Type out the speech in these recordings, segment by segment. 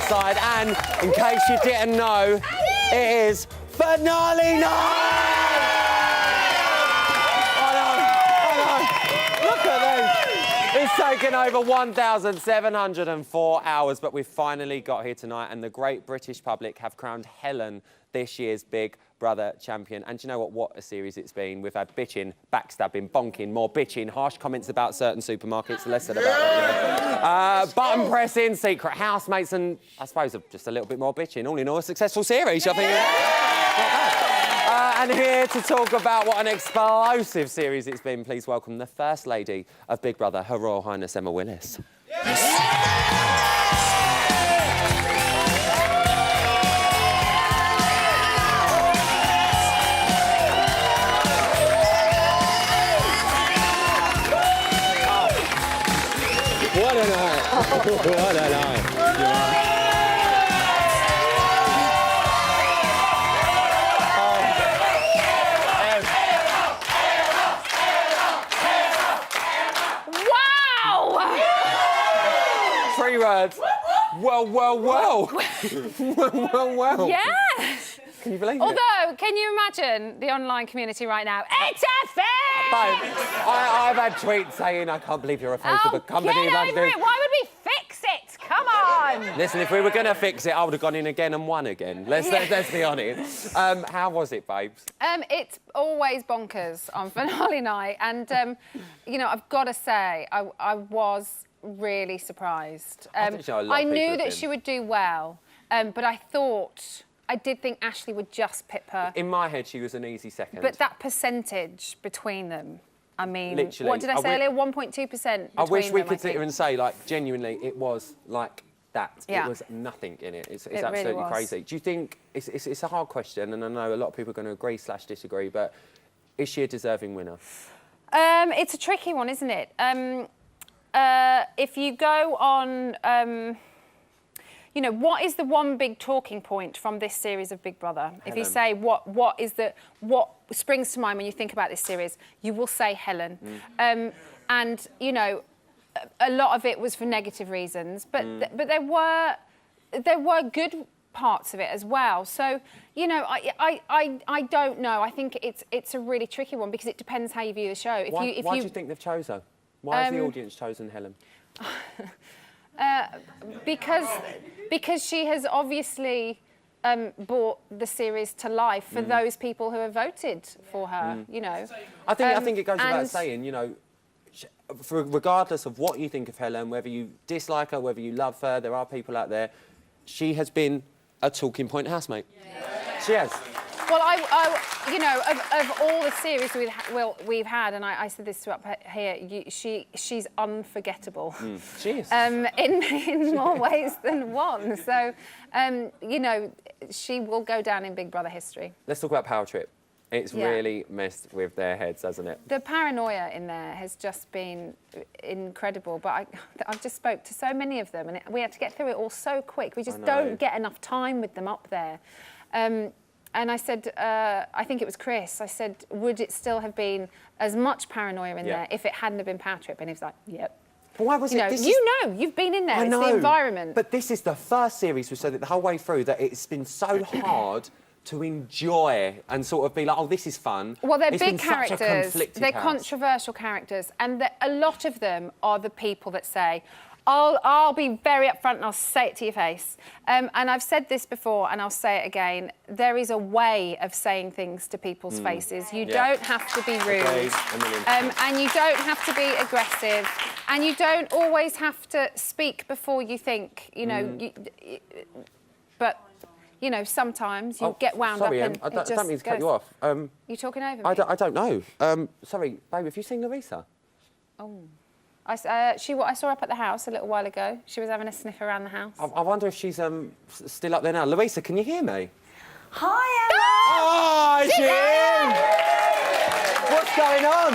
side. And in case you didn't know, it is finale night! Look at this. It's taken over 1,704 hours, but we've finally got here tonight, and the great British public have crowned Helen this year's Big Brother champion. And do you know what? What a series it's been. We've had bitching, backstabbing, bonking, more bitching, harsh comments about certain supermarkets, less said about that. Button pressing, secret housemates, and I suppose just a little bit more bitching. All in all, a successful series, I think. And here to talk about what an explosive series it's been, please welcome the First Lady of Big Brother, Her Royal Highness Emma Willis. What a night! What a night! Three words. Well. Well. Yes. Can you believe it? Although, can you imagine the online community right now? It's a thing! I've had tweets saying, I can't believe you're a face of a company get like over this. it. Why would we fix it? Come on! Listen, if we were going to fix it, I would have gone in again and won again. Let's be honest. How was it, babes? It's always bonkers on finale night. And, you know, I've got to say, I was really surprised. I knew that she would do well, but I did think Ashley would just pip her. In my head, she was an easy second. But that percentage between them, I mean, literally, what did I say earlier? 1.2%. I wish we could sit here and say, like, genuinely, it was like that. Yeah. It was nothing in it. It's It absolutely really was. crazy. Do you think it's a hard question, and I know a lot of people are going to agree/disagree, but is she a deserving winner? It's a tricky one, isn't it? If you go on, you know, what is the one big talking point from this series of Big Brother? Helen. If you say what springs to mind when you think about this series, you will say Helen. And you know, a lot of it was for negative reasons, but there were good parts of it as well. So, you know, I don't know. I think it's a really tricky one because it depends how you view the show. Why do you think they've chosen her? Why has the audience chosen Helen? Because she has obviously brought the series to life for those people who have voted for her. You know, I think it goes without saying. You know, regardless of what you think of Helen, whether you dislike her, whether you love her, there are people out there. She has been a talking point housemate. Yeah. She has. Well, you know, of all the series we've had, and I said this to up here, she's unforgettable. She is. In more ways than one. So, you know, she will go down in Big Brother history. Let's talk about Power Trip. It's really messed with their heads, hasn't it? The paranoia in there has just been incredible. But I've just spoke to so many of them, and we had to get through it all so quick. We just don't get enough time with them up there. And I said, I think it was Chris, I said, would it still have been as much paranoia in there if it hadn't have been Power Trip? And he was like, yep. But why was it? You've been in there, it's the environment. But this is the first series we said that the whole way through that it's been so hard to enjoy and sort of be like, oh, this is fun. Well, they're it's big been such a characters, conflicted they're house. controversial characters, and a lot of them are the people that say, I'll be very upfront and I'll say it to your face. And I've said this before and I'll say it again. There is a way of saying things to people's faces. You don't have to be rude. And you don't have to be aggressive. And you don't always have to speak before you think, you know. But, you know, sometimes you get wound up and I don't mean to cut you off. You talking over me? I don't know. Sorry, babe, have you seen Larissa? Oh. I saw her up at the house a little while ago. She was having a sniff around the house. I wonder if she's still up there now. Larissa, can you hear me? Hi, Emma! Oh, she's in! What's going on?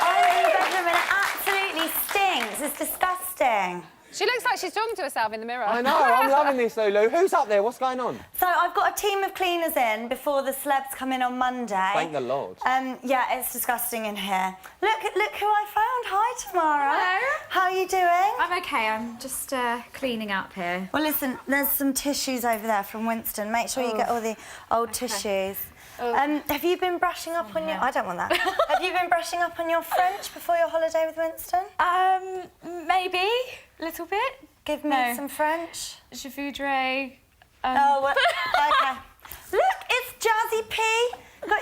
I'm in the bedroom and it absolutely stinks. It's disgusting. She looks like she's talking to herself in the mirror. I know, I'm loving this, Lulu. Who's up there? What's going on? So I've got a team of cleaners in before the celebs come in on Monday. Thank the Lord. Yeah, it's disgusting in here. Look who I found. Hi, Tamara. Hello. How are you doing? I'm okay, I'm just cleaning up here. Well, listen, there's some tissues over there from Winston. Make sure you get all the old tissues. Have you been brushing up on your... I don't want that. Have you been brushing up on your French before your holiday with Winston? Maybe, a little bit. Give me some French. Je voudrais... Oh, well, OK. Look, it's Jazzy P.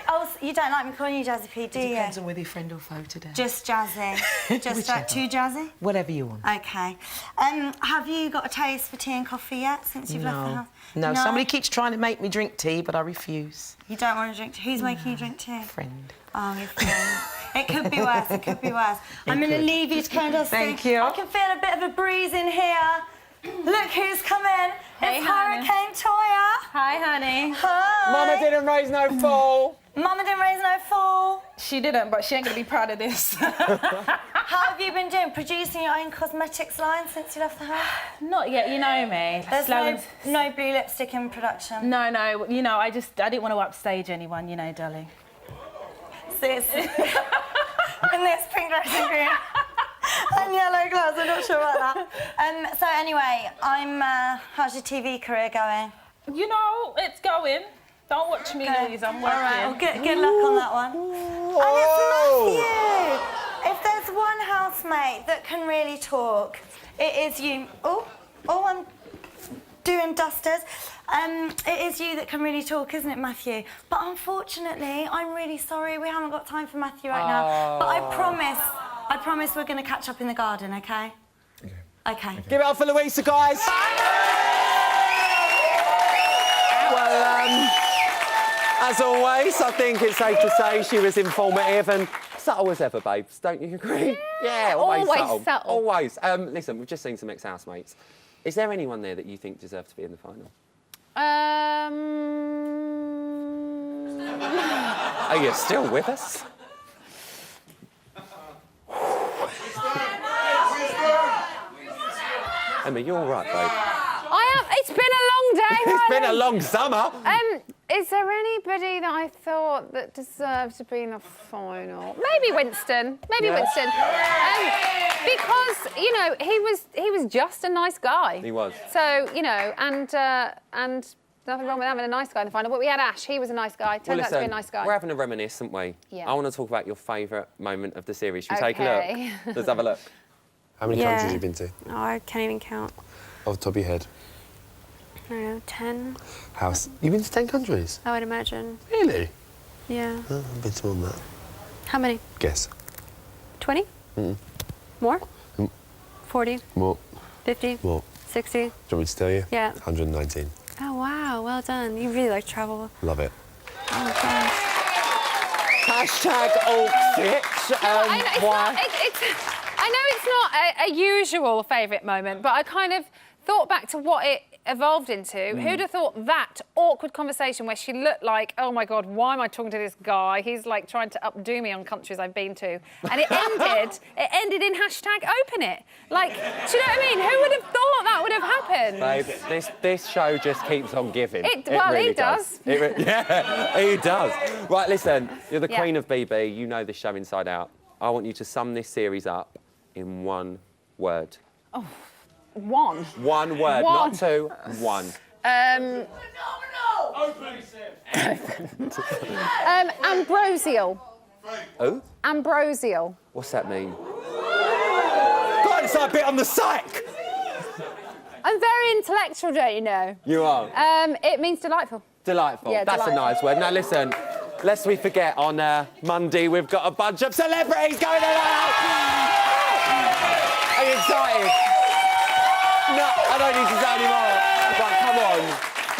Oh, you don't like me calling you Jazzy P, do you? Depends on whether you're friend or foe today. Just Jazzy. Just too Jazzy? Whatever you want. OK. Have you got a taste for tea and coffee yet since you've left the house? No, somebody keeps trying to make me drink tea, but I refuse. You don't want to drink tea? Who's making you drink tea? Friend. Oh, your friend. It could be worse, it could be worse. I'm going to leave you to kind of Thank see. you. I can feel a bit of a breeze in here. Look who's come in. Hey, it's honey. Hurricane Toya. Hi, honey. Hi. Mama didn't raise no fool. Mama didn't raise no fool. She didn't, but she ain't gonna be proud of this. How have you been doing? Producing your own cosmetics line since you left the house? Not yet, you know me. There's no blue lipstick in production. No, you know, I didn't want to upstage anyone, you know, darling. Sis. And this pink dress and green. And yellow gloves, I'm not sure about that. So anyway, how's your TV career going? You know, it's going. Don't watch me lose, I'm working. All right, well, good luck on that one. And it's Matthew. If there's one housemate that can really talk, it is you. Oh, I'm doing dusters. It is you that can really talk, isn't it, Matthew? But unfortunately, I'm really sorry, we haven't got time for Matthew right now. But I promise we're going to catch up in the garden, OK? OK. Give it up for Louisa, guys. Well, as always, I think it's safe to say she was informative and subtle as ever, babes. Don't you agree? Yeah, always subtle. Always. Listen, we've just seen some ex-housemates. Is there anyone there that you think deserves to be in the final? Are you still with us? Emma, you're all right, babe. I am. It's been a long day. It's been a Riley. long summer. Is there anybody that I thought that deserves to be in the final? Maybe Winston. Maybe Winston. Because you know he was just a nice guy. He was. So you know, and nothing wrong with having a nice guy in the final. But we had Ash. He was a nice guy. Turned out to be a nice guy. We're having a reminisce, aren't we? Yeah. I want to talk about your favourite moment of the series. Should we take a Okay. look? Let's have a look. How many countries have you been to? Oh, I can't even count. Off the top of your head. I don't know, 10, You've been to 10 countries? I would imagine. Really? Yeah. Oh, I've been to more than that. How many? Guess. 20? More? 40? More. 50? More. 60? Do you want me to tell you? Yeah. 119. Oh, wow, well done. You really like travel. Love it. Oh, my gosh. Hashtag Altfit. I know it's not a usual favourite moment, but I kind of thought back to what it evolved into. Who'd have thought that awkward conversation where she looked like, oh my God, why am I talking to this guy? He's like trying to updo me on countries I've been to. And it ended in hashtag open it. Like, do you know what I mean? Who would have thought that would have happened? Babe, this show just keeps on giving. Well, really he does. Yeah, he does. Right, listen, you're the queen of BB. You know this show inside out. I want you to sum this series up in one word. One. One word, One. not two, one. Ambrosial. Oh? Ambrosial. What's that mean? God, it's like a bit on the psych. I'm very intellectual, don't you know? You are. It means delightful. Delightful. Yeah, That's delightful. a nice word. Now, listen, lest we forget, on Monday, we've got a bunch of celebrities going out. Are you excited? No, I don't need to say any more. Right, come on.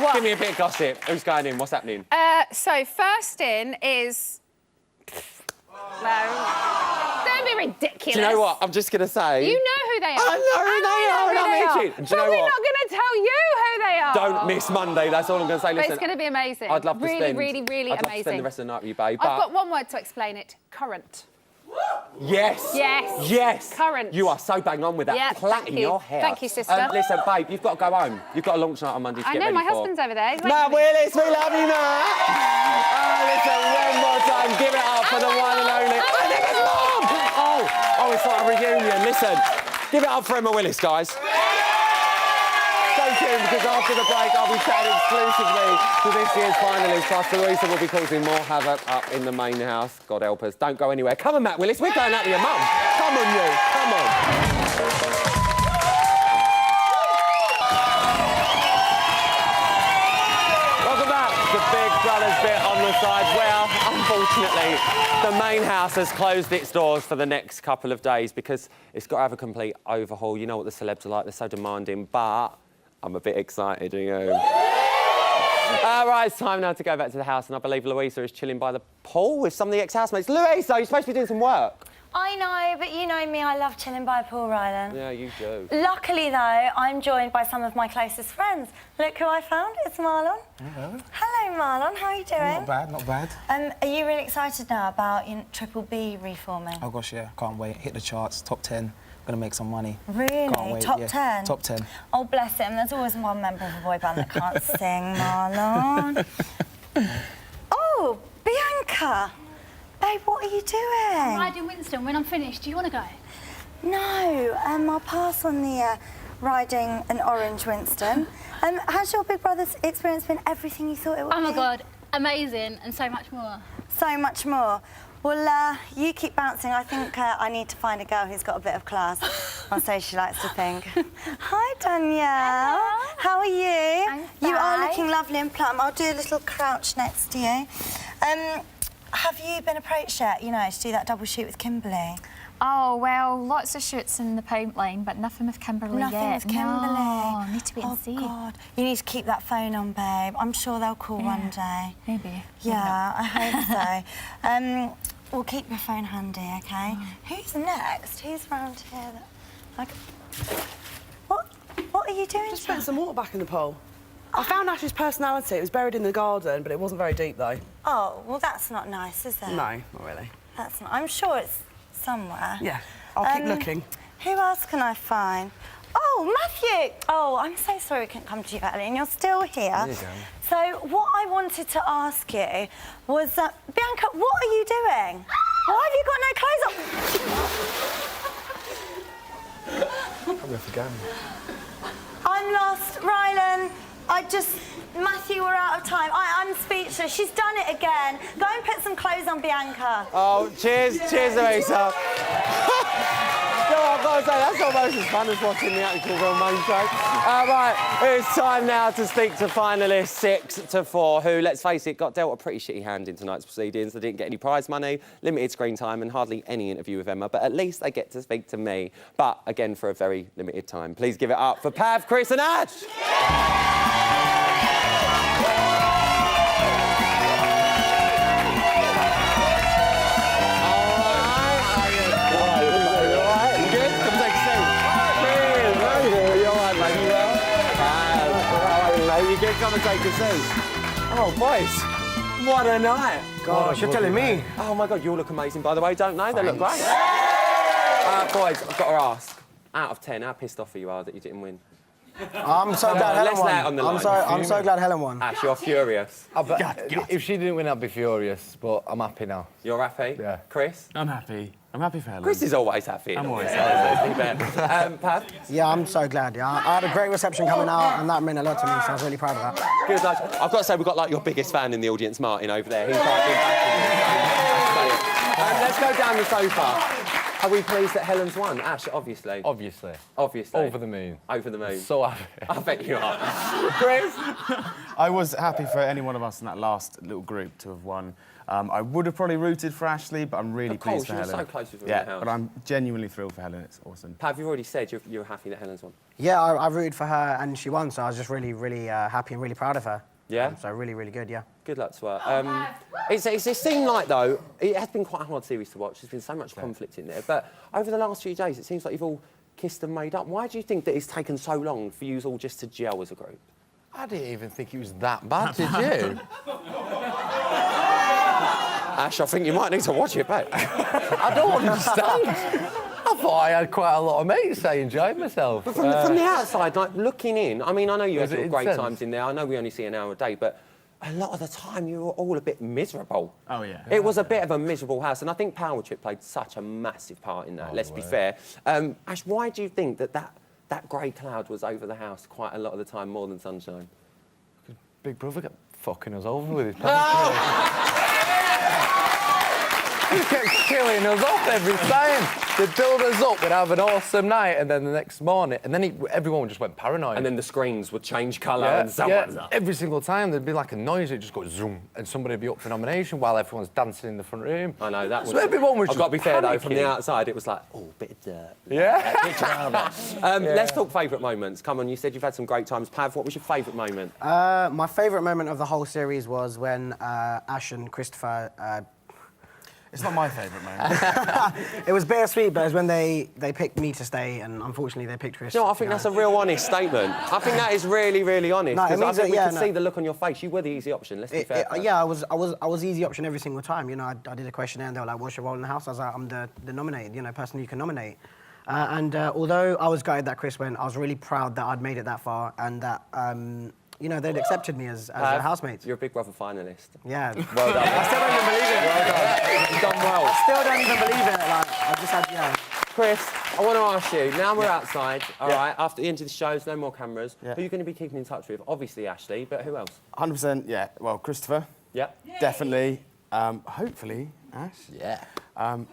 What? Give me a bit of gossip. Who's going in? What's happening? So first in is... No. Don't be ridiculous. Do you know what? I'm just going to say... You know who they are. I know who they are, and I'm itching. Do you know But we're what? not going to tell you who they are. Don't miss Monday. That's all I'm going to say. But Listen, it's going to be amazing. I'd love to really, spend... really, really I'd love to amazing. spend the rest of the night with you, babe, I've but... got one word to explain it. Current. Yes. Yes. Yes. Current. You are so bang on with that. Yeah, Plait thank in you. your hair. Thank you, sister. Listen, babe, you've got to go home. You've got a launch night on Monday to I get know, ready my for. husband's over there. He's Matt waiting for me. Willis, we love you, Matt. Listen, one more time. Give it up for the one and only. I think it's Mum. Oh, it's like a reunion. Listen, give it up for Emma Willis, guys. Stay tuned because after the break I'll be chatting exclusively to this year's finalists. Plus Louisa will be causing more havoc up in the main house. God help us. Don't go anywhere. Come on, Matt Willis. We're going out with your mum. Come on, you. Come on. Welcome back to Big Brother's bit on the side. Well, unfortunately, the main house has closed its doors for the next couple of days because it's got to have a complete overhaul. You know what the celebs are like. They're so demanding, but I'm a bit excited, you know. Right, it's time now to go back to the house, and I believe Louisa is chilling by the pool with some of the ex-housemates. Louisa, you're supposed to be doing some work. I know, but you know me, I love chilling by a pool, Rylan. Yeah, you do. Luckily, though, I'm joined by some of my closest friends. Look who I found. It's Marlon. Hello. Hello, Marlon. How are you doing? Not bad, not bad. Are you really excited now about Triple B reforming? Oh gosh, yeah, can't wait. Hit the charts, top 10. Gonna make some money. Really? Can't wait, Top yeah. 10? Top 10. Oh, bless him. There's always one member of a boy band that can't sing, Marlon. Oh, Bianca. Babe, what are you doing? Riding Winston. When I'm finished, do you want to go? No, I'll pass on the riding an orange Winston. Has your Big Brother experience been everything you thought it would be? Oh my God, amazing and so much more. So much more. Well, you keep bouncing. I think I need to find a girl who's got a bit of class. Or so she likes to think. Hi, Danielle. Hello. How are you? I'm You are fine. looking lovely and plump. I'll do a little crouch next to you. Have you been approached yet, to do that double shoot with Kimberly? Oh, well, lots of shoots in the pipeline, but nothing with Kimberly Nothing yet. with Kimberly. No, need to wait and see. Oh, God. You need to keep that phone on, babe. I'm sure they'll call one day. Maybe. Yeah, I hope so. We'll keep your phone handy, okay? Who's next? Who's round here? What are you doing? Just putting some water back in the pool. I found Ash's personality. It was buried in the garden, but it wasn't very deep, though. Oh, well, that's not nice, is it? No, not really. That's not. I'm sure it's somewhere. Yeah, I'll keep looking. Who else can I find? Oh, Matthew! Oh, I'm so sorry we couldn't come to you earlier, and you're still here. There you go. So, what I wanted to ask you was, Bianca, what are you doing? Why have you got no clothes on? Probably off again. I'm lost, Rylan. Matthew, we're out of time. I'm speechless. She's done it again. Go and put some clothes on, Bianca. Oh, cheers, Louisa. I've got to say, that's almost as fun as watching the actual real main show. Right, it's time now to speak to finalists 6 to 4, who, let's face it, got dealt a pretty shitty hand in tonight's proceedings. They didn't get any prize money, limited screen time, and hardly any interview with Emma, but at least they get to speak to me. But, again, for a very limited time. Please give it up for Pav, Chris and Ash. You can come and take a seat. Oh, boys, what a night. Gosh, you're telling me. Oh, my God, you all look amazing, by the way, don't they? They look great. Boys, I've got to ask, out of 10, how pissed off are you that you didn't win? I'm so glad Helen let's won. lay it on the line. I'm so glad Helen won. Ash, you're furious. If she didn't win, I'd be furious, but I'm happy now. You're happy? Yeah. Chris? I'm happy. I'm happy for Helen. Chris is always happy. I'm always happy. Pav? Yeah, I'm so glad. Yeah, I had a great reception coming out, and that meant a lot to me, so I was really proud of that. Good, lads. I've got to say, we've got, like, your biggest fan in the audience, Martin, over there. He's like, let's go down the sofa. Are we pleased that Helen's won? Ash, obviously. Obviously. Over the moon. Over the moon. So happy. I bet you are. Chris? I was happy for any one of us in that last little group to have won. I would have probably rooted for Ashley, but I'm really pleased for you're Helen. so close with her in Yeah, the house. but I'm genuinely thrilled for Helen. It's awesome. Pav, you've already said you're happy that Helen's won. Yeah, I rooted for her, and she won, so I was just really, really happy and really proud of her. Yeah? So really, really good, yeah. Good luck to her. It seemed like, though, it has been quite a hard series to watch. There's been so much conflict in there. But over the last few days, it seems like you've all kissed and made up. Why do you think that it's taken so long for you all just to gel as a group? I didn't even think it was that bad, did you? Ash, I think you might need to watch it back. I don't understand. I thought I had quite a lot of mates. I enjoyed myself. But from the outside, like looking in, I mean, I know you had Was it some great intense? times in there. I know we only see an hour a day, but a lot of the time you were all a bit miserable. Oh, yeah. It was a bit of a miserable house, and I think Power Trip played such a massive part in that, let's be fair. Ash, why do you think that grey cloud was over the house quite a lot of the time, more than sunshine? Big Brother kept fucking us over with his He kept killing us off every time. They'd build us up, we'd have an awesome night, and then the next morning, and then everyone just went paranoid. And then the screens would change colour and someone's up. Every single time there'd be like a noise, it'd just go zoom, and somebody would be up for nomination while everyone's dancing in the front room. I know, that was... So everyone was I've got to be fair, though, from the panicking. outside, it was like, oh, bit of dirt. Yeah. Bit drama. Let's talk favourite moments. Come on, you said you've had some great times. Pav, what was your favourite moment? My favourite moment of the whole series was when Ash and Christopher... It's not my favourite moment. it was bittersweet, but it was when they picked me to stay, and unfortunately they picked Chris. You know, I think that's a real honest statement. I think that is really, really honest. No, it Because I means think that- we could see the look on your face. You were the easy option, let's be fair. Yeah, I was easy option every single time. You know, I did a questionnaire and they were like, "What's your role in the house?" I was like, "I'm the nominated, you know, person you can nominate." Although I was gutted that Chris went, I was really proud that I'd made it that far and that you know, they'd accepted me as their housemates. You're a Big Brother finalist. Yeah. Well done. I still don't even believe it. Well done. You've done well. I still don't even believe it. Like, I just had, yeah. Chris, I want to ask you, now we're outside, all right, after the end of the show, there's no more cameras, Yeah. who are you going to be keeping in touch with? Obviously Ashley, but who else? 100%, yeah. Well, Christopher. Yeah. Definitely. Hopefully, Ash. Yeah. And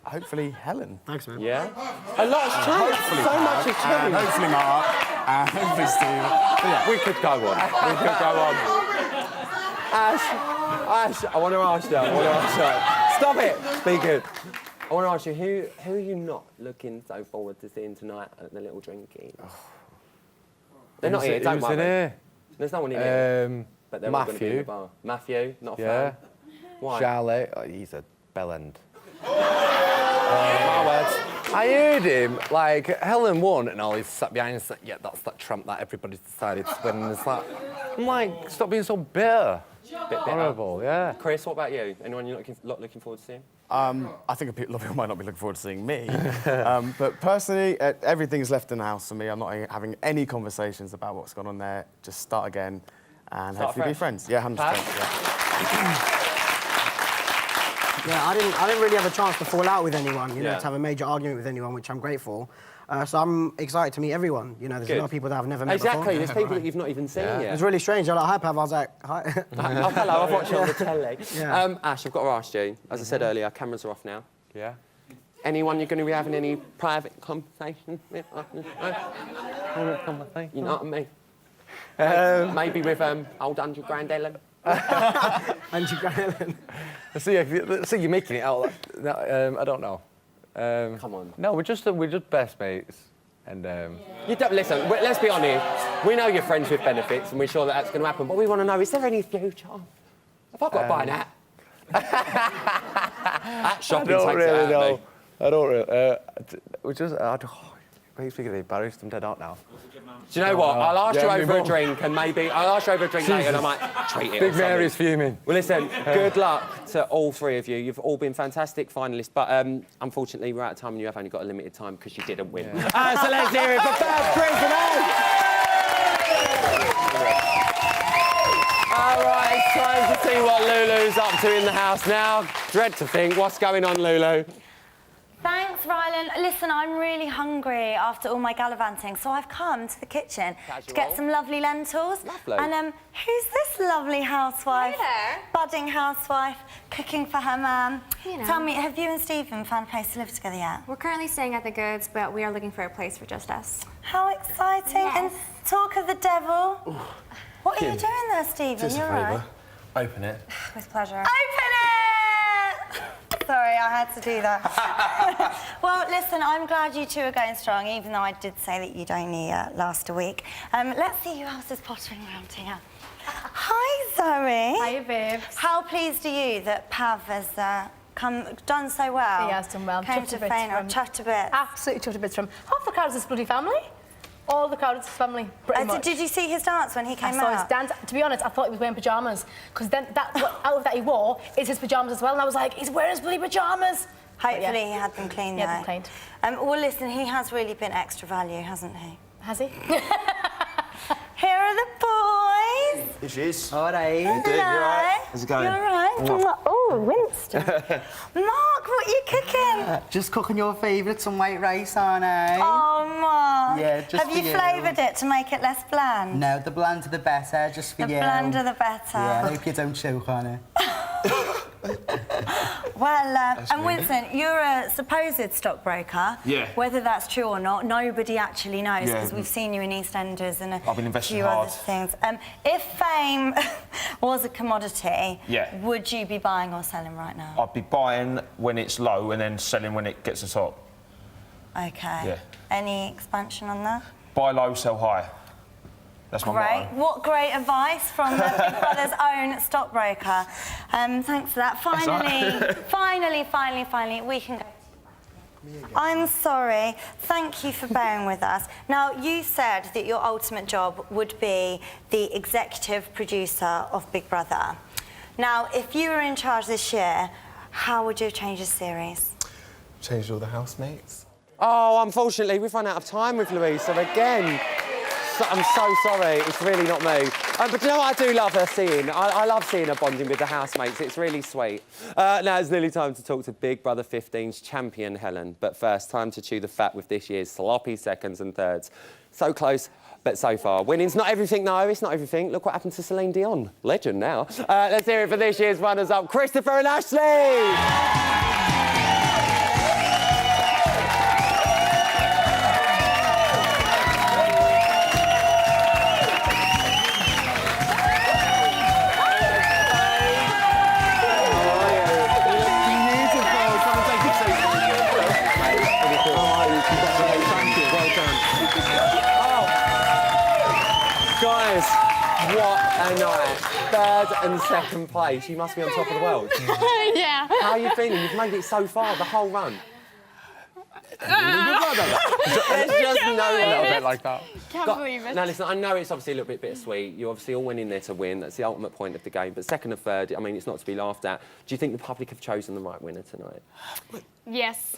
hopefully Helen. Thanks, man. Yeah? A lot's changed. Hopefully So much Pav, has and changed. hopefully Mark. And hopefully Steve. But yeah. We could go on. We could go on. Ash, I want to ask you. Stop it. Be good. I want to ask you, who are you not looking so forward to seeing tonight at the little drinking? They're not here, don't worry. Here? There's no one in here. But they're all going to be in the Matthew. bar. Matthew, not a Yeah. fan. Why? Charlotte, he's a bellend. My words. I heard him, like, Helen won, and all he sat behind and said, yeah, that's that tramp that everybody's decided to win. And it's like, I'm like, stop being so bitter. Bit bitter. Horrible, yeah. Chris, what about you? Anyone you're looking forward to seeing? I think a lot of people might not be looking forward to seeing me. But personally, everything's left in the house for me. I'm not having any conversations about what's gone on there. Just start again and hopefully be friends. Yeah, 100%. Yeah. Yeah, I didn't really have a chance to fall out with anyone, you know, Yeah. to have a major argument with anyone, which I'm grateful. So I'm excited to meet everyone. You know, there's a lot of people that I've never met Exactly, before. there's people that you've not even seen It yet. was really strange. They're like, "Hi, Pav." I was like, "Hi." Oh, hello, I've watched you on the telly. Yeah. Ash, I've got to ask you, as I said earlier, cameras are off now. Yeah. Anyone you're going to be having any private conversations with? You know what I mean? Maybe with old 100 grand Ellen. Andrew Graham. See, you're making it out. I don't know. Come on. No, we're just best mates. And You don't, listen, let's be honest. We know you're friends with benefits and we're sure that that's going to happen, but we want to know, is there any future? Have I got to buy that? That shopping I don't takes really it out know. of me. I don't really. We just. It makes me get embarrassed. I'm dead out now. Do you know what? I'll ask Yeah, you me over a more. drink and maybe I'll ask you over a drink later and I might treat it. Big or Mary's something. fuming. Well, listen, good luck to all three of you. You've all been fantastic finalists, but unfortunately we're out of time and you have only got a limited time because you didn't win. So let's hear it for Pav, Chris and Ash. All right, it's time to see what Lulu's up to in the house now. Dread to think, what's going on, Lulu? Thanks, Rylan. Listen, I'm really hungry after all my gallivanting, so I've come to the kitchen to get some lovely lentils. Lovely. And who's this lovely housewife? Hi there. Budding housewife, cooking for her man. You know. Tell me, have you and Stephen found a place to live together yet? We're currently staying at the Goods, but we are looking for a place for just us. How exciting! Yes. And talk of the devil. What are you doing there, Stephen? You're right. Open it. With pleasure. Open it! Sorry, I had to do that. Well, listen, I'm glad you two are going strong, even though I did say that you'd only last a week. Let's see who else is pottering around here. Hi, Zoe. Hi, babes. How pleased are you that Pav has done so well? He has done well. Came Chuffed to a bit Fane, from- chuffed a bit. Absolutely chuffed a bit from half the crowd is this bloody family. All the Crowders family, pretty much. Did you see his dance when he came I saw out? his dance. To be honest, I thought he was wearing pyjamas because then out of that he wore is his pyjamas as well, and I was like, he's wearing his bloody pyjamas. Hopefully he had them clean, He had them cleaned. Well, listen, he has really been extra value, hasn't he? Has he? Here are the boys. Here she is. All right. Hello. How's it going? You're right. Oh, Winston. Mark, what are you cooking? Just cooking your favourite, some white rice, aren't I? Oh, Mark. Yeah, just Have for you you. flavoured it to make it less bland? No, the blander the better, just for The you. blander the better. Yeah, I hope you don't choke on it. Well, and Winston, you're a supposed stockbroker. Yeah. Whether that's true or not, nobody actually knows Yeah. because we've seen you in EastEnders and I've been investing few hard. other things. If fame was a commodity, Yeah. would you be buying or selling right now? I'd be buying when it's low and then selling when it gets to top. Okay. Yeah. Any expansion on that? Buy low, sell high. That's my Great. motto. What great advice from Big Brother's own stockbroker. Thanks for that. Finally, we can go. I'm sorry. Thank you for bearing with us. Now, you said that your ultimate job would be the executive producer of Big Brother. Now, if you were in charge this year, how would you have changed the series? Changed all the housemates. Oh, unfortunately, we've run out of time with Louise, so again, I'm so sorry. It's really not me. But you know what I do love her seeing? I love seeing her bonding with the housemates. It's really sweet. Now it's nearly time to talk to Big Brother 15's champion, Helen. But first, time to chew the fat with this year's sloppy seconds and thirds. So close, but so far. Winning's not everything, though. It's not everything. Look what happened to Celine Dion. Legend now. Let's hear it for this year's runners-up, Christopher and Ashley. Guys, what a night. Third and second place. You must be on top of the world. Yeah. How are you feeling? You've made it so far, the whole run. There's just no A little bit like that. Can't believe it. Now, listen, I know it's obviously a little bit bittersweet. You obviously all went in there to win. That's the ultimate point of the game. But second and third, I mean, it's not to be laughed at. Do you think the public have chosen the right winner tonight? Yes.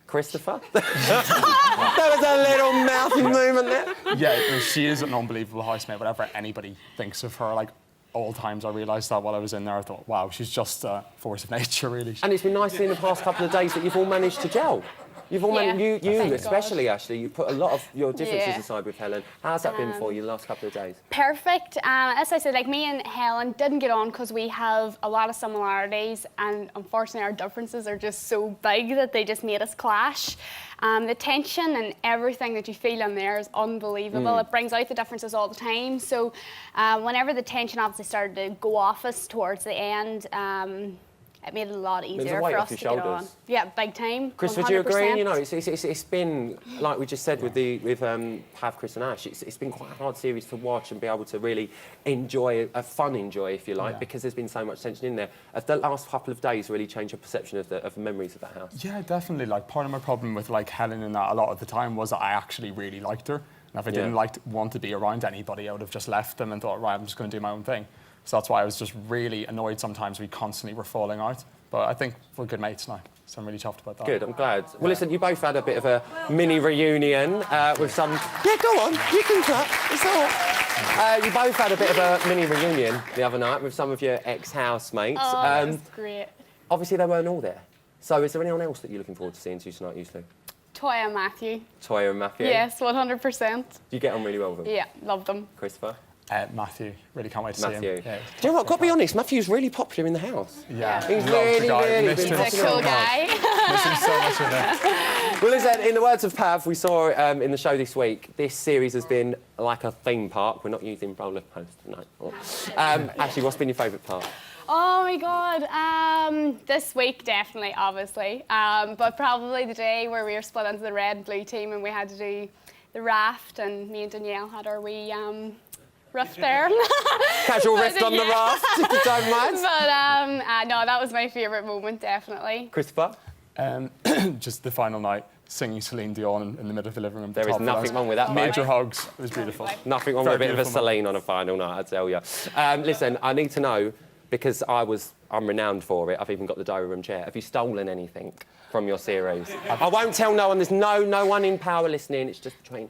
Christopher? That was a little mouthy movement there. Yeah, she is an unbelievable housemate. Whatever anybody thinks of her, like, all times I realised that while I was in there, I thought, wow, she's just a force of nature, really. And it's been nice seeing the past couple of days that you've all managed to gel. You've all managed, you Thank especially, Ashley, you put a lot of your differences Yeah. aside with Helen. How's that been for you the last couple of days? Perfect. As I said, like me and Helen didn't get on because we have a lot of similarities, and unfortunately our differences are just so big that they just made us clash. The tension and everything that you feel in there is unbelievable. It brings out the differences all the time. So whenever the tension obviously started to go off us towards the end, it made it a lot easier weight for off us to your get on. shoulders. Yeah, big time. Chris, would you agree? 100%. You know, it's been, like we just said with Pav, Chris and Ash, it's been quite a hard series to watch and be able to really enjoy, a fun enjoy, if you like, because there's been so much tension in there. Have the last couple of days really changed your perception of the memories of that house? Yeah, definitely. Like, part of my problem with, like, Helen and that a lot of the time was that I actually really liked her. And if I didn't want to be around anybody, I would have just left them and thought, right, I'm just going to do my own thing. So that's why I was just really annoyed sometimes we constantly were falling out. But I think we're good mates now, so I'm really chuffed about that. Good, I'm glad. Well, listen, you both had a bit of a mini reunion with some... Yeah, go on, you can clap, it's all right. You both had a bit of a mini reunion the other night with some of your ex-housemates. Oh, that was great. Obviously, they weren't all there. So is there anyone else that you're looking forward to seeing tonight, usually? Toya and Matthew. Toya and Matthew? Yes, 100%. Do you get on really well with them? Yeah, love them. Christopher? Matthew, really can't wait to see him. Yeah. Do you know what? Got to be honest, Matthew's really popular in the house. Yeah, he's love really, the guy. really Missed been him He's a so cool much. guy. Missed him so much in there. Well, listen, in the words of Pav, we saw in the show this week, this series has been like a theme park. We're not using roller coaster, no. Actually, what's been your favourite part? Oh my God, this week definitely, obviously, but probably the day where we were split into the red and blue team and we had to do the raft, and me and Danielle had our wee riff there. Casual riff on the raft, if you don't mind. But no, that was my favourite moment, definitely. Christopher? Just the final night, singing Celine Dion in the middle of the living room. There is nothing wrong with that, mate. Major hugs. It was beautiful. Nothing wrong with a bit of a Celine on a final night, I tell you. Listen, I need to know, because I'm renowned for it, I've even got the diary room chair. Have you stolen anything from your series? I won't tell no one. There's no one in power listening. It's just between...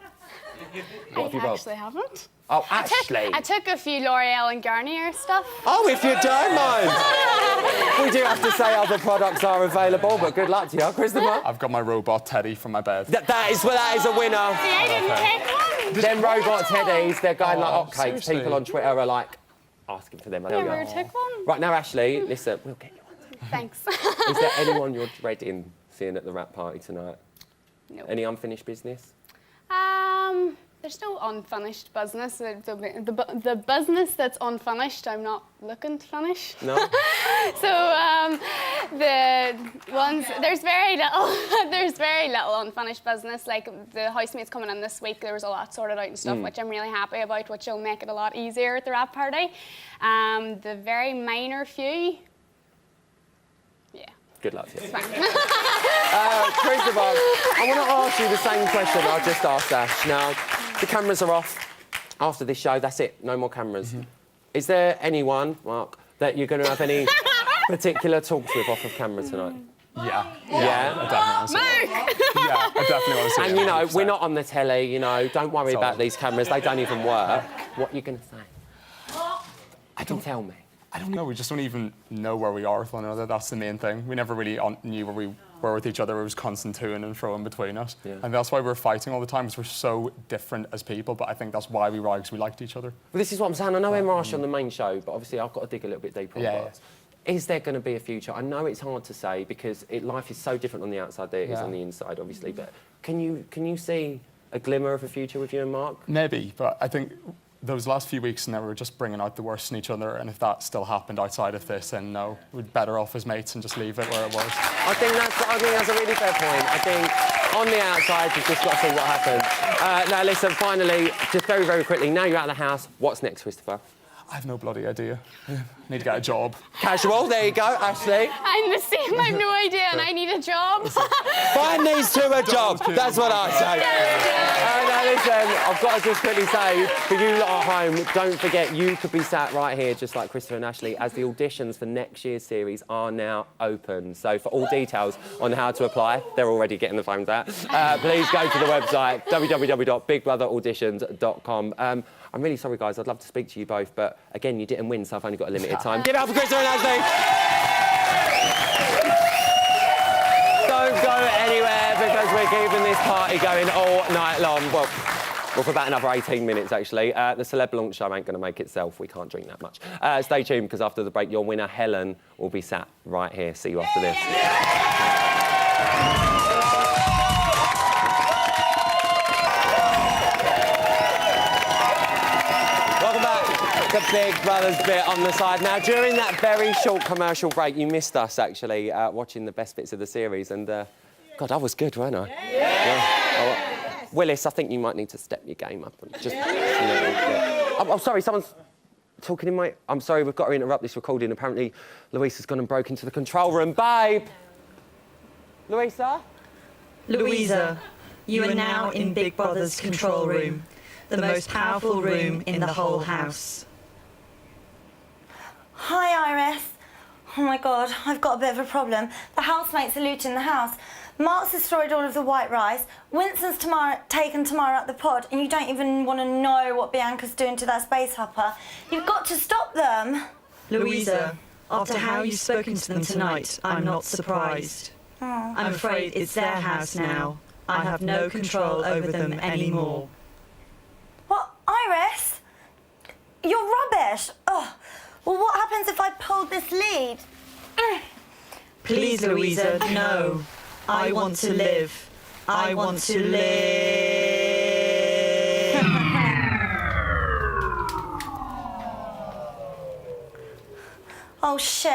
What have you robbed? Actually haven't. Oh, Ashley. I took a few L'Oreal and Garnier stuff. Oh, if you don't mind. We do have to say other products are available, but good luck to you, Christopher. I've got my robot teddy from my bed. That is a winner. See, I didn't take one. Them robot teddies, they're going like hotcakes. Seriously? People on Twitter are like asking for them. I tell Never you. took one. Right now, Ashley, listen, we'll get you one. Thanks. Is there anyone you're dreading seeing at the wrap party tonight? No. Any unfinished business? There's no unfinished business. The business that's unfinished, I'm not looking to finish. No. So the ones there's very little unfinished business. Like the housemates coming in this week, there was a lot sorted out and stuff, which I'm really happy about, which will make it a lot easier at the wrap party. The very minor few. Yeah. Good luck to you. Fine. Christopher, I want to ask you the same question I just asked Ash. Now, the cameras are off. After this show, that's it. No more cameras. Is there anyone, Mark, that you're going to have any particular talks with off of camera tonight? Yeah. Yeah? I definitely want to see it. Yeah, I definitely want to see it. And, you know, 100%. we're not on the telly, you know. Don't worry about these cameras. They don't even work. What are you going to say? I don't tell me. I don't know. We just don't even know where we are with one another. That's the main thing. We never really knew where we were with each other. It was constant to-ing and fro-ing between us. Yeah. And that's why we're fighting all the time, because we're so different as people. But I think that's why we ride, because we liked each other. Well, this is what I'm saying. I know Emma asked you on the main show, but obviously I've got to dig a little bit deeper on Buzz. Is there going to be a future? I know it's hard to say because life is so different on the outside than it is on the inside, obviously. But can you see a glimmer of a future with you and Mark? Maybe, but I think those last few weeks now, we were just bringing out the worst in each other, and if that still happened outside of this, then no, we'd better off as mates and just leave it where it was. I think that's a really fair point. I think on the outside, you've just got to see what happens. Now, listen, finally, just very, very quickly, now you're out of the house, what's next, Christopher? I have no bloody idea. Need to get a job. Casual, there you go, Ashley. I'm the same, I have no idea, and I need a job. Find these two a job, that's what I say. Now listen, I've got to just quickly say, for you lot at home, don't forget you could be sat right here, just like Christopher and Ashley, as the auditions for next year's series are now open. So for all details on how to apply, they're already getting the phones out, please go to the website, www.bigbrotherauditions.com. I'm really sorry, guys. I'd love to speak to you both, but again, you didn't win, so I've only got a limited time. Give it up for Christopher and Ashley. Don't go anywhere because we're keeping this party going all night long. Well, for about another 18 minutes, actually. The celeb launch show ain't going to make itself. We can't drink that much. Stay tuned, because after the break, your winner, Helen, will be sat right here. See you after this. The Big Brothers bit on the side. Now, during that very short commercial break, you missed us, actually, watching the best bits of the series. And, God, I was good, weren't I? Yeah. Willis, I think you might need to step your game up. And just, I'm sorry, someone's talking in my... I'm sorry, we've got to interrupt this recording. Apparently, Louisa's gone and broke into the control room. Babe! Louisa? Louisa, you are now in Big Brother's control room, the most powerful room in the whole house. Hi, Iris. Oh my God, I've got a bit of a problem. The housemates are looting the house. Mark's destroyed all of the white rice. Winston's taken Tamara at the pod, and you don't even want to know what Bianca's doing to that space hopper. You've got to stop them. Louisa, after how you've spoken to them tonight, I'm not surprised. Oh. I'm afraid it's their house now. I have no control over them anymore. What, Iris? You're rubbish. Oh. Well, what happens if I pulled this lead? Please, Louisa, no. I want to live. I want to live. Oh, shit.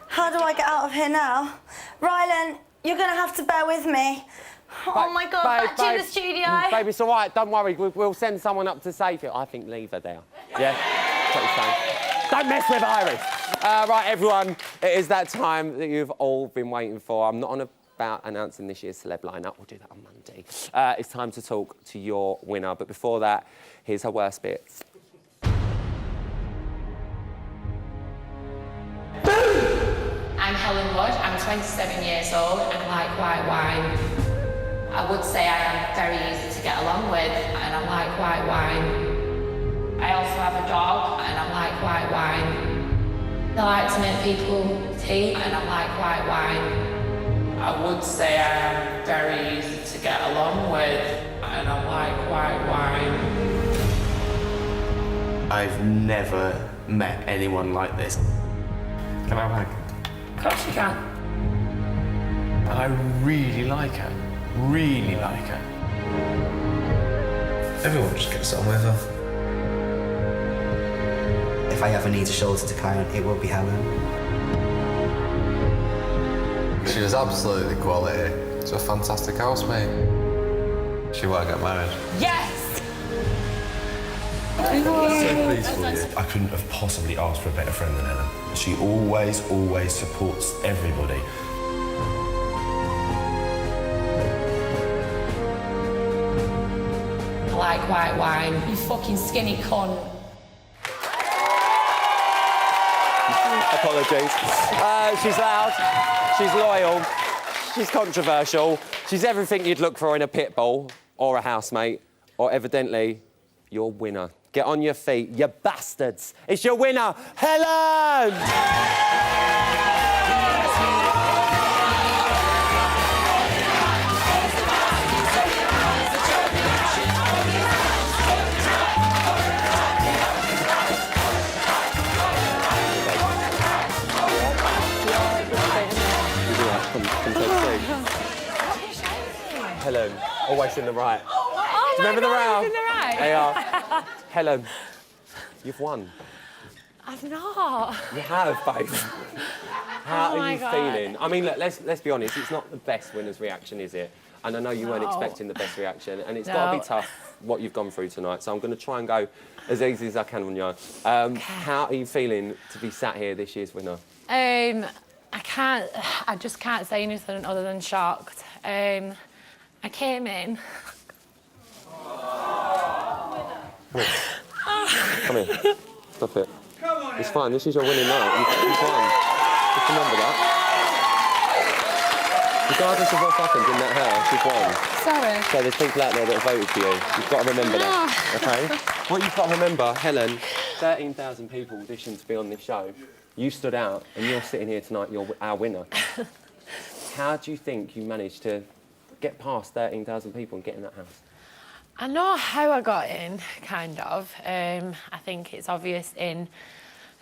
How do I get out of here now? Rylan, you're going to have to bear with me. Oh, my God, back to the studio. Babe, it's all right. Don't worry. We'll send someone up to save you. I think leave her there. Yeah? That's what you're saying. Don't mess with Iris. Right, everyone, it is that time that you've all been waiting for. I'm not on a about announcing this year's celeb lineup. We'll do that on Monday. It's time to talk to your winner. But before that, here's her worst bits. I'm Helen Wood, I'm 27 years old and like white wine. I would say I am very easy to get along with and I like white wine. I also have a dog and I like white wine. I like to make people tea and I like white wine. I would say I am very easy to get along with and I like white wine. I've never met anyone like this. Can I have a hug? Of course you can. I really like her. Really like her. Everyone just gets on with her. If I ever need a shoulder to cry on, it will be Helen. She was absolutely quality. She's a fantastic housemate. She won't get married. Yes! So pleased for you. I couldn't have possibly asked for a better friend than Helen. She always supports everybody. I like white wine. You fucking skinny cunt. Apologies. She's loud, she's loyal, she's controversial, she's everything you'd look for in a pit bull or a housemate, or evidently, your winner. Get on your feet, you bastards. It's your winner, Helen! Helen, always in the right. Oh Do you remember the round? in the right. They are. Helen, you've won. I've not. You have, babe. How Oh are my you God. feeling? I mean, look, let's be honest. It's not the best winner's reaction, is it? And I know you weren't No. expecting the best reaction, and it's got to No. be tough what you've gone through tonight. So I'm going to try and go as easy as I can on you. How are you feeling to be sat here, this year's winner? I just can't say anything other than shocked. I came in. Come here. Stop it. It's fine. This is your winning night. You've won. Just remember that. Regardless of what's happened in that house, you've won. Sorry. So there's people out there that have voted for you. You've got to remember that. Okay? What you've got to remember, Helen, 13,000 people auditioned to be on this show. You stood out, and you're sitting here tonight. You're our winner. How do you think you managed to get past 13,000 people and get in that house? I know how I got in, kind of. I think it's obvious in...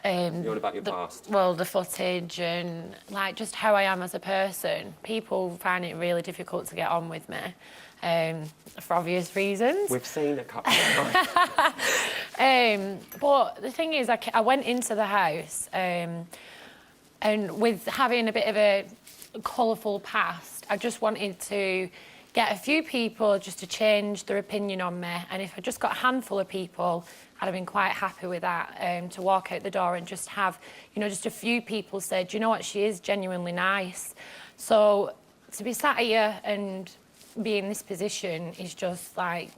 You're on about your past. Well, the footage and, like, just how I am as a person. People find it really difficult to get on with me, for obvious reasons. We've seen a couple of times. But the thing is, I went into the house, and with having a bit of a colourful past, I just wanted to get a few people just to change their opinion on me. And if I just got a handful of people, I'd have been quite happy with that, to walk out the door and just have, you know, just a few people say, do you know what, she is genuinely nice. So to be sat here and be in this position is just, like,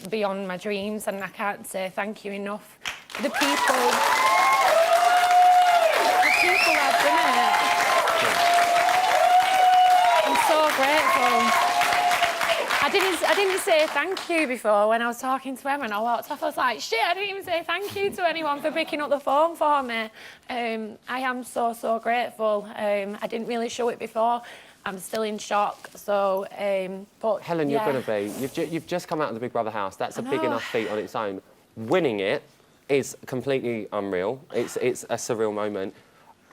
beyond my dreams, and I can't say thank you enough. The people I've done it. I'm so grateful. I didn't say thank you before when I was talking to Emma and I walked off. I was like, shit, I didn't even say thank you to anyone for picking up the phone for me. I am so grateful. I didn't really show it before. I'm still in shock. So, but Helen, yeah. you're going to be. You've just come out of the Big Brother house. That's a I big know. enough feat on its own. Winning it is completely unreal. It's a surreal moment.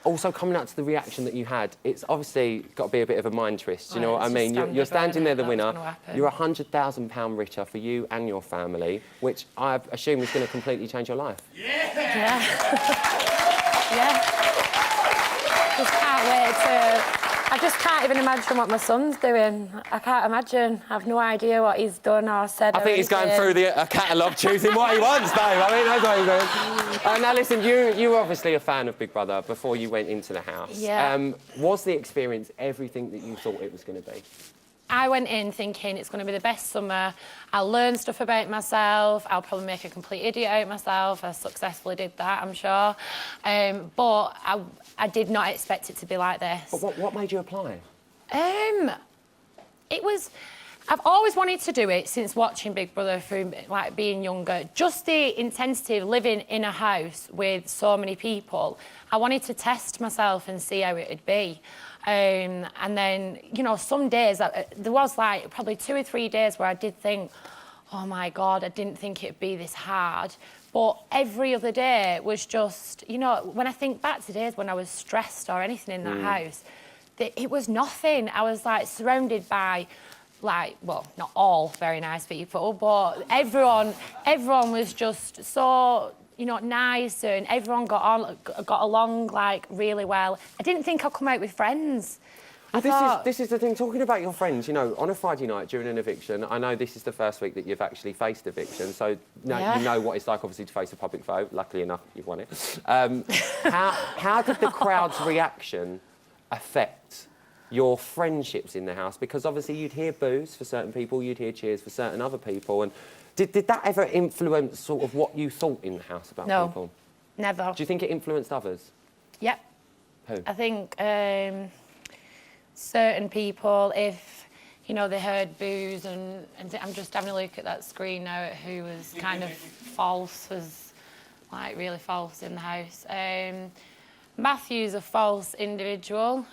Also, coming out to the reaction that you had, it's obviously got to be a bit of a mind twist. You know what I mean? You're standing there, the winner. You're £100,000 richer for you and your family, which I assume is going to completely change your life. Yeah. Yeah. Just can't wait to I just can't even imagine what my son's doing. I can't imagine. I've no idea what he's done or said. I think he's going through a catalogue choosing what he wants, babe. I mean, that's what he's doing. Now, listen, you were obviously a fan of Big Brother before you went into the house. Yeah. Was the experience everything that you thought it was going to be? I went in thinking it's going to be the best summer. I'll learn stuff about myself. I'll probably make a complete idiot out of myself. I successfully did that, I'm sure. But I did not expect it to be like this. But what made you apply? It was... I've always wanted to do it since watching Big Brother from like being younger. Just the intensity of living in a house with so many people. I wanted to test myself and see how it would be. And then, you know, some days, there was like probably 2 or 3 days where I did think, oh my God, I didn't think it'd be this hard. But every other day was just, you know, when I think back to days when I was stressed or anything in that house, it was nothing. I was like surrounded by, like, well, not all very nice people, but everyone was just so, you know, nice, and everyone got along like really well. I didn't think I'd come out with friends. This is the thing, talking about your friends, you know, on a Friday night during an eviction, I know this is the first week that you've actually faced eviction, so now you know what it's like, obviously, to face a public vote. Luckily enough, you've won it. How did the crowd's reaction affect your friendships in the house? Because obviously you'd hear boos for certain people, you'd hear cheers for certain other people, and did that ever influence sort of what you thought in the house about people? No, never. Do you think it influenced others? Yep. Who? I think certain people, if, you know, they heard boos and I'm just having a look at that screen now at who was kind of false, was like really false in the house. Matthew's a false individual.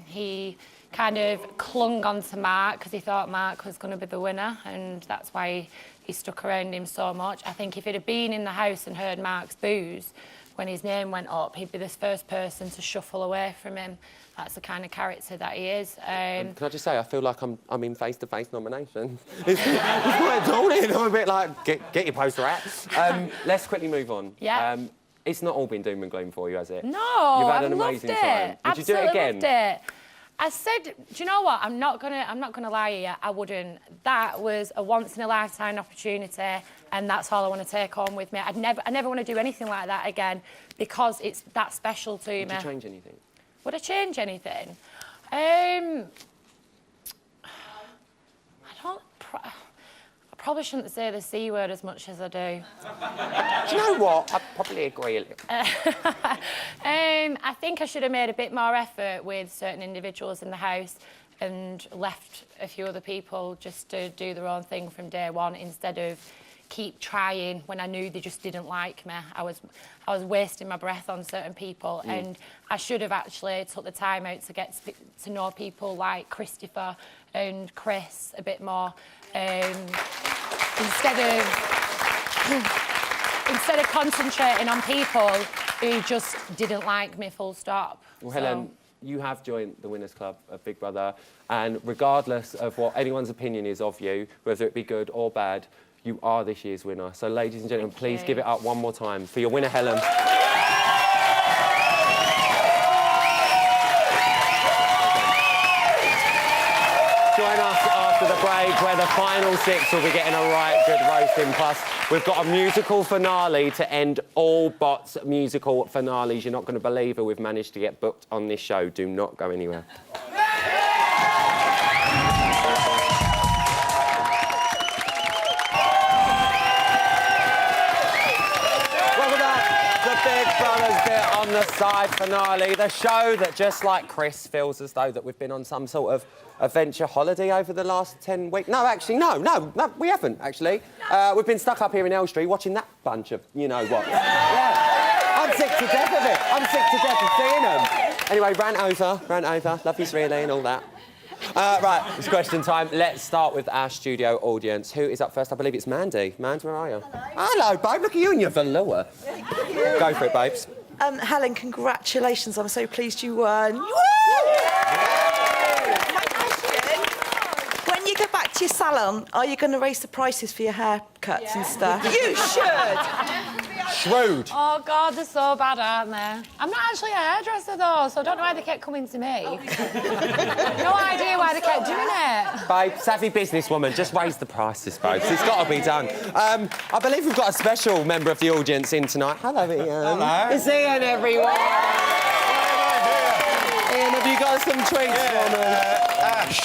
He kind of clung on to Mark because he thought Mark was going to be the winner, and that's why he stuck around him so much. I think if he'd have been in the house and heard Mark's boos when his name went up, he'd be the first person to shuffle away from him. That's the kind of character that he is. Can I just say, I feel like I'm in face-to-face nomination. It's quite daunting. I'm a bit like, get your poster out. Let's quickly move on. Yeah. It's not all been doom and gloom for you, has it? No, You've had an I've amazing loved time. it. Would you do it again? Loved it. I said, do you know what? I'm not gonna lie here. I wouldn't. That was a once in a lifetime opportunity, and that's all I want to take home with me. I never want to do anything like that again because it's that special to me. Would you change anything? Would I change anything? I probably shouldn't say the C word as much as I do. Do you know what? I probably agree a little. I think I should have made a bit more effort with certain individuals in the house and left a few other people just to do their own thing from day one instead of keep trying when I knew they just didn't like me. I was wasting my breath on certain people, and I should have actually took the time out to get to know people like Christopher and Chris a bit more, instead of concentrating on people who just didn't like me, full stop. Well, Helen, you have joined the Winners' Club of Big Brother, and regardless of what anyone's opinion is of you, whether it be good or bad, you are this year's winner. So, ladies and gentlemen, please give it up one more time for your winner, Helen. Join us after the break, where the final 6 will be getting a right good roasting. Plus, we've got a musical finale to end all Bots musical finales. You're not going to believe who we've managed to get booked on this show. Do not go anywhere. On the side finale, the show that, just like Chris, feels as though that we've been on some sort of adventure holiday over the last 10 weeks. No, actually, no, we haven't, actually. We've been stuck up here in Elstree watching that bunch of you-know-what. Yeah. I'm sick to death of it. I'm sick to death of seeing them. Anyway, rant over. Love yous really and all that. Right, it's question time. Let's start with our studio audience. Who is up first? I believe it's Mandy. Mandy, where are you? Hello, babe. Look at you and your velour. Go for it, babes. Helen, congratulations. I'm so pleased you won. Woo! My question, when you go back to your salon, are you going to raise the prices for your haircuts and stuff? You should. Shrewd. Oh, God, they're so bad, aren't they? I'm not actually a hairdresser, though, so I don't know why they kept coming to me. No idea why they kept doing it. Babe, savvy businesswoman, just raise the prices, babes. It's got to be done. I believe we've got a special member of the audience in tonight. Hello, Ian. Hello. It's Ian, everyone. Ian, have you got some tweets for me? Ash,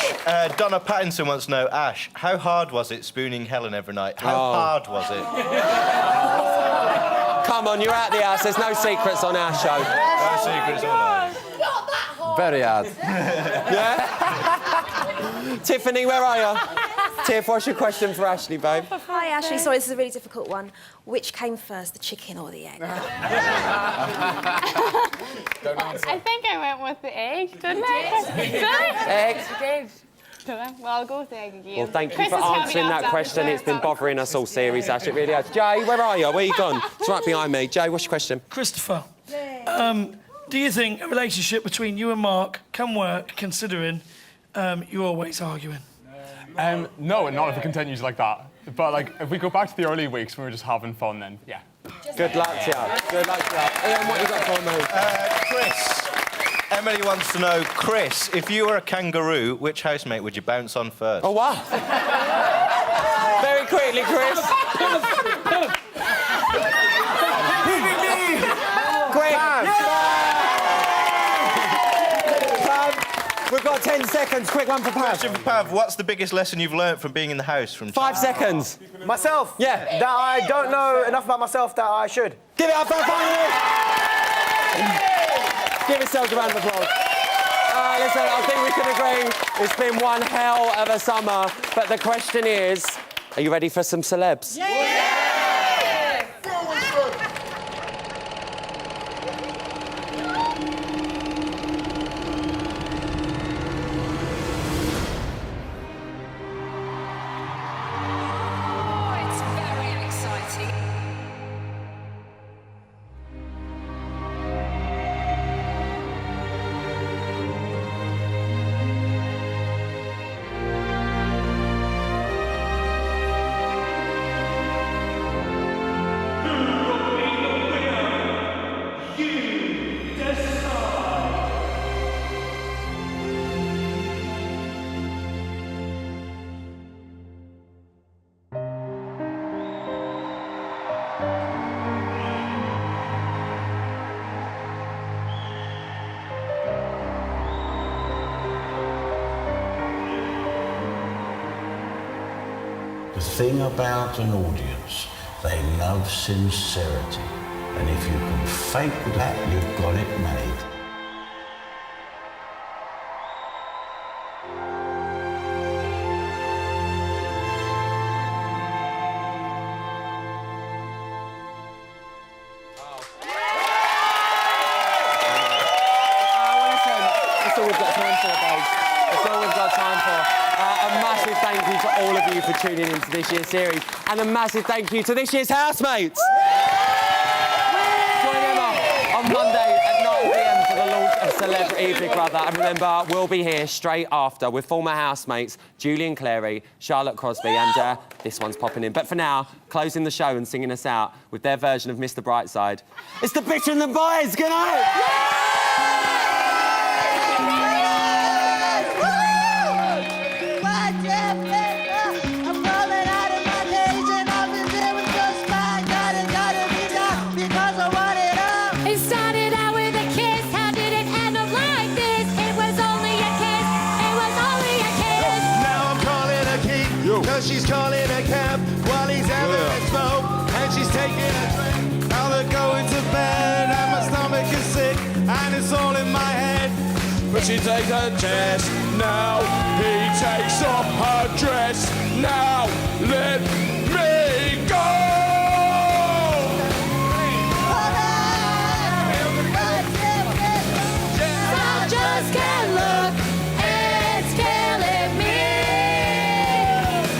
Donna Pattinson wants to know, Ash, how hard was it spooning Helen every night? How hard was it? Come on, you're out the house. There's no secrets on our show. No secrets on Very hard. Yeah? Tiffany, where are you? Tiff, what's your question for Ashley, babe? Hi, Ashley. Sorry, this is a really difficult one. Which came first, the chicken or the egg? I think I went with the egg, didn't I? Egg. Did I? Well, I'll go with the egg again. Well, thank you Chris for has helped me answering out that with question. It's been bothering us all series, Ash. It really has. Jay, where are you? Where you gone? It's right behind me. Jay, what's your question? Christopher, do you think a relationship between you and Mark can work, considering you're always arguing? No, not if it continues like that. But, like, if we go back to the early weeks when we were just having fun, then, yeah. Good luck to you. Good luck to you. Ian, what you got for me? Chris, Emily wants to know, Chris, if you were a kangaroo, which housemate would you bounce on first? Oh, wow. Very quickly, Chris. Quick. We've got 10 seconds. Quick one for Pav. Question for Pav. What's the biggest lesson you've learnt from being in the house? From 5 seconds. Myself? Yeah. That I don't know enough about myself that I should. Give it up for finally. Give yourselves a round of applause. Listen, I think we can agree it's been one hell of a summer. But the question is, are you ready for some celebs? Yeah! The thing about an audience, they love sincerity. And if you can fake that, you've got it made. That's all we've got time for, babes. That's all we've got time for. A massive thank you to all of you for tuning into this year's series. And a massive thank you to this year's housemates. Join Emma on Monday at 9 p.m. for the launch of Celebrity Big Brother. And remember, we'll be here straight after with former housemates Julian Clary, Charlotte Crosby, and this one's popping in. But for now, closing the show and singing us out with their version of Mr. Brightside, it's the Bitch and the Boys. Good night. It started out with a kiss. How did it end up like this? It was only a kiss. It was only a kiss. Now I'm calling a key, cause she's calling a cab while he's having a smoke and she's taking a drink. Now they're going to bed and my stomach is sick and it's all in my head. But she takes a test, now he takes off her dress. Now let me go. I just can't look. It's killing me.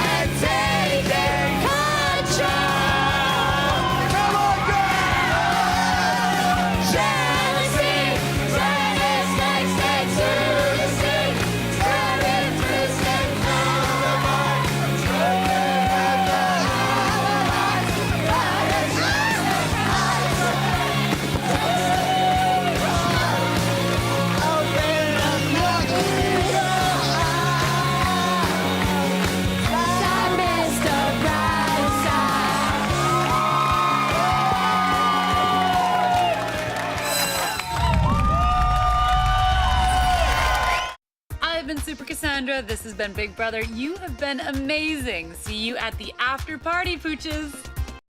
And taking control. Come on, girl. Jealousy, turn its legs to the sea. Turn it Alexandra. This has been Big Brother. You have been amazing. See you at the after party, pooches.